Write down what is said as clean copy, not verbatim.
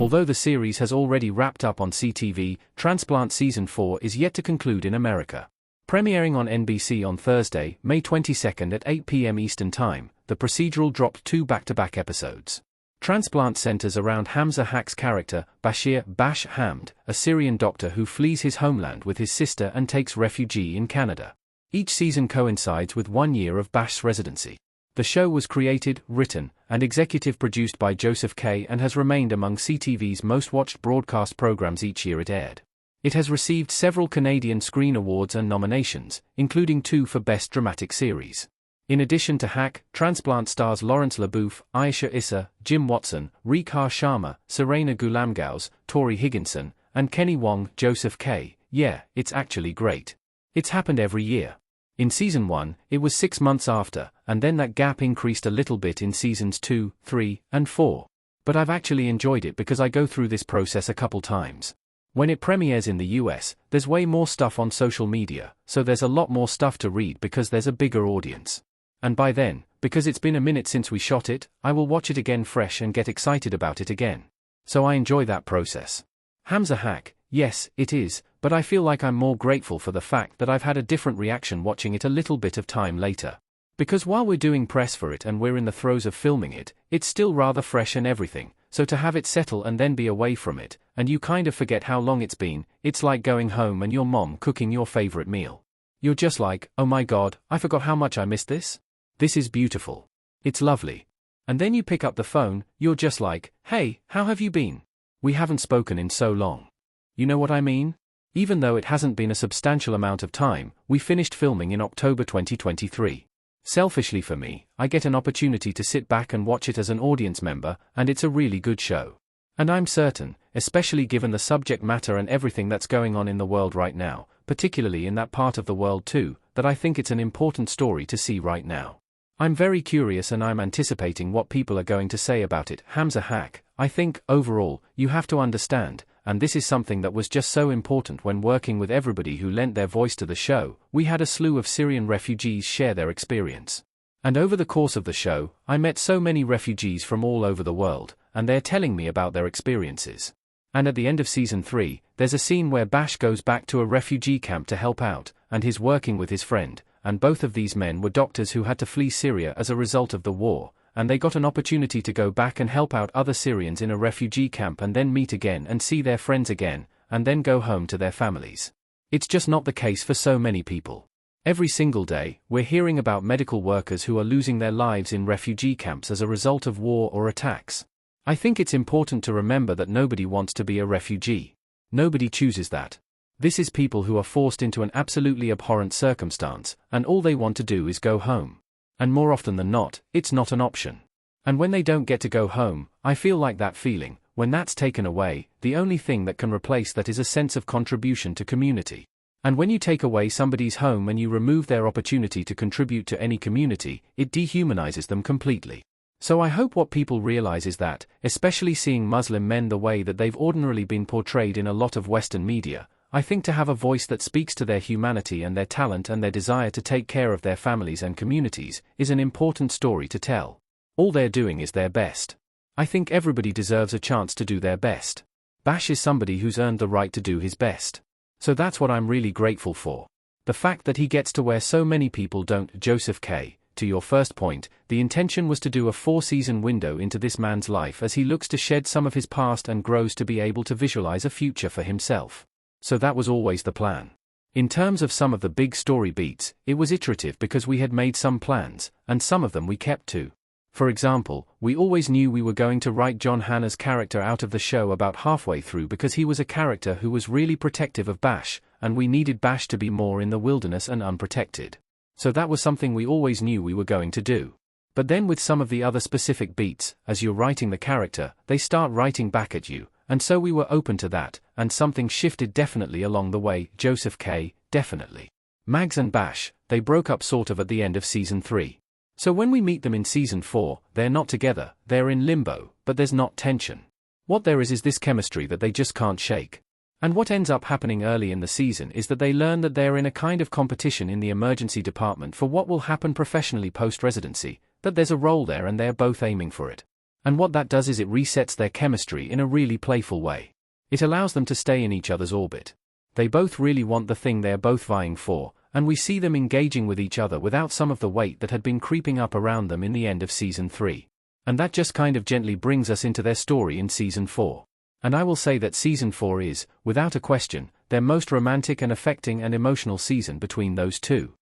Although the series has already wrapped up on CTV, Transplant Season 4 is yet to conclude in America. Premiering on NBC on Thursday, May 22 at 8 p.m. Eastern Time, the procedural dropped 2 back-to-back episodes. Transplant centers around Hamza Haq's character, Bashir Bash Hamd, a Syrian doctor who flees his homeland with his sister and takes refuge in Canada. Each season coincides with 1 year of Bash's residency. The show was created, written, and executive produced by Joseph K. and has remained among CTV's most-watched broadcast programs each year it aired. It has received several Canadian Screen Awards and nominations, including 2 for Best Dramatic Series. In addition to Haq, Transplant stars Lawrence LaBouffe, Aisha Issa, Jim Watson, Rekha Sharma, Serena Goulamgaus, Tori Higginson, and Kenny Wong. Joseph K. Yeah, it's actually great. It's happened every year. In Season 1, it was 6 months after, and then that gap increased a little bit in Seasons 2, 3, and 4. But I've actually enjoyed it because I go through this process a couple times. When it premieres in the US, there's way more stuff on social media, so there's a lot more stuff to read because there's a bigger audience. And by then, because it's been a minute since we shot it, I will watch it again fresh and get excited about it again. So I enjoy that process. Hamza Haq, yes, it is, but I feel like I'm more grateful for the fact that I've had a different reaction watching it a little bit of time later. Because while we're doing press for it and we're in the throes of filming it, it's still rather fresh and everything, so to have it settle and then be away from it, and you kind of forget how long it's been, it's like going home and your mom cooking your favorite meal. You're just like, oh my god, I forgot how much I missed this? This is beautiful. It's lovely. And then you pick up the phone, you're just like, hey, how have you been? We haven't spoken in so long. You know what I mean? Even though it hasn't been a substantial amount of time, we finished filming in October 2023. Selfishly for me, I get an opportunity to sit back and watch it as an audience member, and it's a really good show. And I'm certain, especially given the subject matter and everything that's going on in the world right now, particularly in that part of the world too, that I think it's an important story to see right now. I'm very curious and I'm anticipating what people are going to say about it. Hamza Haq, I think, overall, you have to understand, and this is something that was just so important when working with everybody who lent their voice to the show, we had a slew of Syrian refugees share their experience. And over the course of the show, I met so many refugees from all over the world, and they're telling me about their experiences. And at the end of Season 3, there's a scene where Bash goes back to a refugee camp to help out, and he's working with his friend, and both of these men were doctors who had to flee Syria as a result of the war, and they got an opportunity to go back and help out other Syrians in a refugee camp and then meet again and see their friends again, and then go home to their families. It's just not the case for so many people. Every single day, we're hearing about medical workers who are losing their lives in refugee camps as a result of war or attacks. I think it's important to remember that nobody wants to be a refugee. Nobody chooses that. This is people who are forced into an absolutely abhorrent circumstance, and all they want to do is go home. And more often than not, it's not an option. And when they don't get to go home, I feel like that feeling, when that's taken away, the only thing that can replace that is a sense of contribution to community. And when you take away somebody's home and you remove their opportunity to contribute to any community, it dehumanizes them completely. So I hope what people realize is that, especially seeing Muslim men the way that they've ordinarily been portrayed in a lot of Western media, I think to have a voice that speaks to their humanity and their talent and their desire to take care of their families and communities is an important story to tell. All they're doing is their best. I think everybody deserves a chance to do their best. Bash is somebody who's earned the right to do his best. So that's what I'm really grateful for. The fact that he gets to where so many people don't. Joseph K., to your first point, the intention was to do a 4-season window into this man's life as he looks to shed some of his past and grows to be able to visualize a future for himself. So that was always the plan. In terms of some of the big story beats, it was iterative because we had made some plans, and some of them we kept to. For example, we always knew we were going to write John Hannah's character out of the show about halfway through because he was a character who was really protective of Bash, and we needed Bash to be more in the wilderness and unprotected. So that was something we always knew we were going to do. But then with some of the other specific beats, as you're writing the character, they start writing back at you. And so we were open to that, and something shifted definitely along the way. Joseph K., definitely. Mags and Bash, they broke up sort of at the end of Season 3. So when we meet them in Season 4, they're not together, they're in limbo, but there's not tension. What there is this chemistry that they just can't shake. And what ends up happening early in the season is that they learn that they're in a kind of competition in the emergency department for what will happen professionally post-residency, that there's a role there and they're both aiming for it. And what that does is it resets their chemistry in a really playful way. It allows them to stay in each other's orbit. They both really want the thing they are both vying for, and we see them engaging with each other without some of the weight that had been creeping up around them in the end of Season 3. And that just kind of gently brings us into their story in Season 4. And I will say that Season 4 is, without a question, their most romantic and affecting and emotional season between those two.